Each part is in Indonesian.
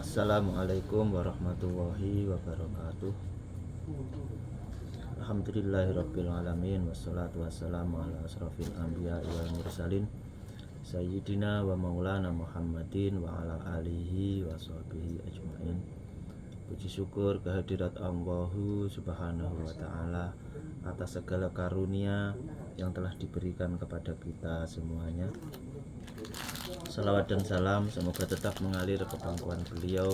Assalamualaikum warahmatullahi wabarakatuh. Alhamdulillahirabbil alamin wassalatu wassalamu ala asrofil anbiya wal mursalin sayyidina wa maulana Muhammadin wa ala alihi wa sahbihi ajmain. Puji syukur kehadirat Allahu subhanahu wa ta'ala atas segala karunia yang telah diberikan kepada kita semuanya. Salawat dan salam semoga tetap mengalir ke pangkuan beliau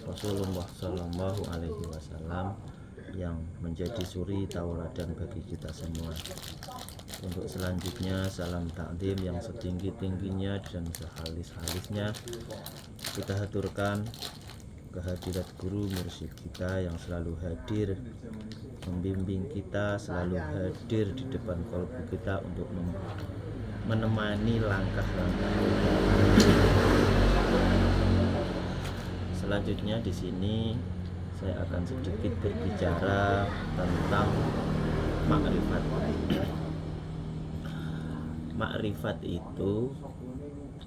Rasulullah Sallallahu Alaihi Wasallam yang menjadi suri tauladan bagi kita semua. Untuk selanjutnya salam takdim yang setinggi-tingginya dan sehalis-halisnya kita haturkan kehadirat guru mursyid kita yang selalu hadir membimbing kita, selalu hadir di depan kalbu kita untuk menemani langkah-langkah kita. Selanjutnya di sini saya akan sedikit berbicara tentang makrifat. Makrifat itu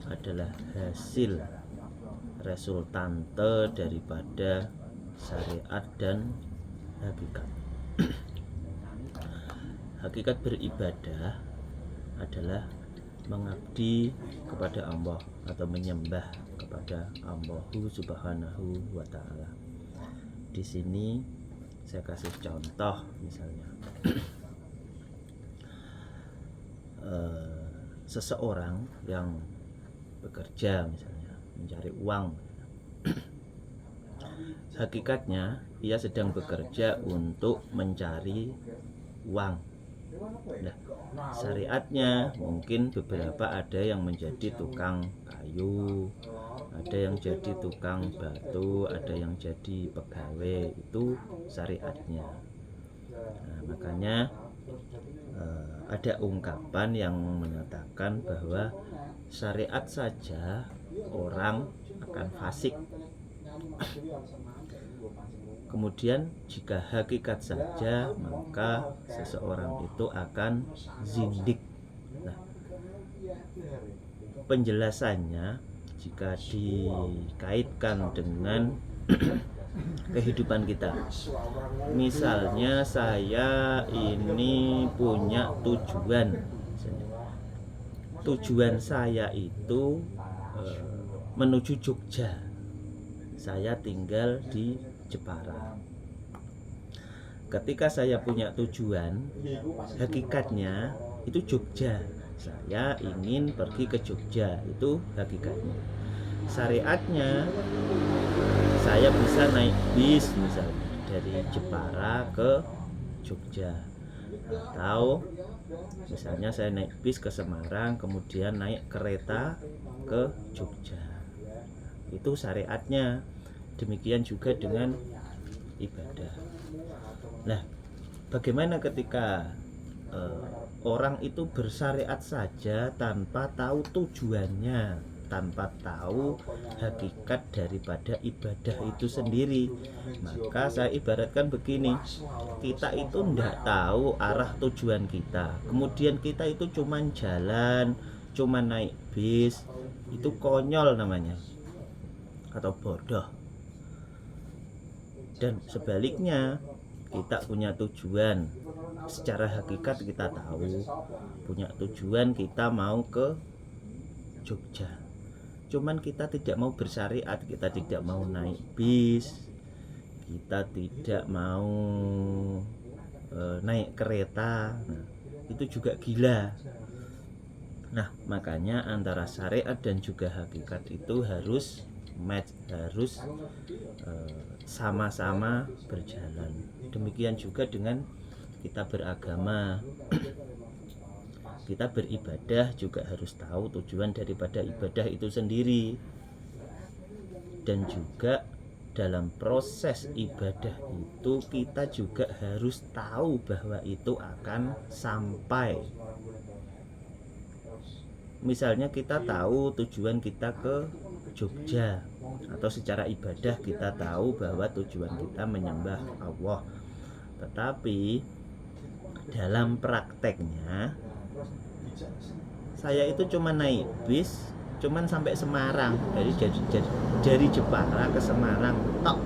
adalah hasil resultante daripada syariat dan hakikat. Hakikat beribadah adalah mengabdi kepada Allah atau menyembah kepada Allah Subhanahu wa ta'ala. Di sini saya kasih contoh misalnya seseorang yang bekerja misalnya mencari uang. Hakikatnya ia sedang bekerja untuk mencari uang. Nah, syariatnya mungkin beberapa ada yang menjadi tukang kayu, ada yang jadi tukang batu, ada yang jadi pegawai, itu syariatnya. Nah, makanya ada ungkapan yang menyatakan bahwa syariat saja orang akan fasik. Kemudian jika hakikat saja maka seseorang itu akan zindik. Nah, penjelasannya jika dikaitkan dengan kehidupan kita. Misalnya saya ini punya tujuan. Tujuan saya itu menuju Jogja. Saya tinggal di Jepara. Ketika saya punya tujuan, hakikatnya itu Jogja. Saya ingin pergi ke Jogja, itu hakikatnya. Syariatnya saya bisa naik bis misalnya dari Jepara ke Jogja. Atau misalnya saya naik bis ke Semarang, kemudian naik kereta ke Jogja. Itu syariatnya. Demikian juga dengan ibadah. Nah, bagaimana ketika orang itu bersyariat saja tanpa tahu tujuannya, tanpa tahu hakikat daripada ibadah itu sendiri? Maka saya ibaratkan begini, kita itu tidak tahu arah tujuan kita, kemudian kita itu cuman jalan, cuman naik bis, itu konyol namanya, atau bodoh. Dan sebaliknya, kita punya tujuan, secara hakikat kita tahu punya tujuan, kita mau ke Jogja, cuman kita tidak mau bersyariat, kita tidak mau naik bis, kita tidak mau naik kereta. Nah, itu juga gila. Nah, makanya antara syariat dan juga hakikat itu harus match, harus sama-sama berjalan. Demikian juga dengan kita beragama. Kita beribadah juga harus tahu tujuan daripada ibadah itu sendiri. Dan juga dalam proses ibadah itu kita juga harus tahu bahwa itu akan sampai. Misalnya kita tahu tujuan kita ke Jogja, atau secara ibadah kita tahu bahwa tujuan kita menyembah Allah. Tetapi dalam prakteknya saya itu cuma naik bis, cuman sampai Semarang, dari Jepara ke Semarang tok.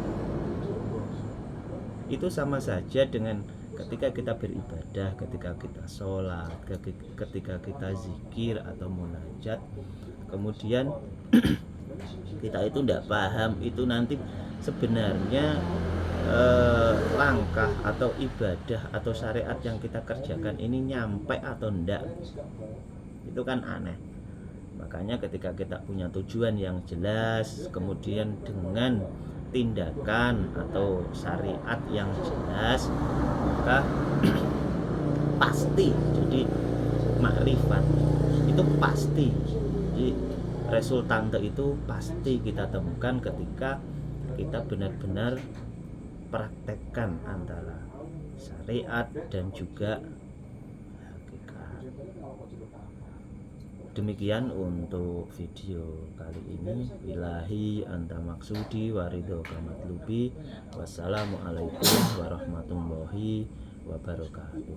Itu sama saja dengan ketika kita beribadah, ketika kita sholat, ketika kita zikir atau munajat, kemudian kita itu tidak paham itu nanti sebenarnya langkah atau ibadah atau syariat yang kita kerjakan ini nyampe atau enggak, itu kan aneh. Makanya ketika kita punya tujuan yang jelas, kemudian dengan tindakan atau syariat yang jelas, maka pasti jadi makrifat itu pasti. Jadi resultante itu pasti kita temukan ketika kita benar-benar praktekkan antara syariat dan juga hakikat. Demikian untuk video kali ini. Billahi anta maksudi waridho kamatlubi. Wassalamualaikum warahmatullahi wabarakatuh.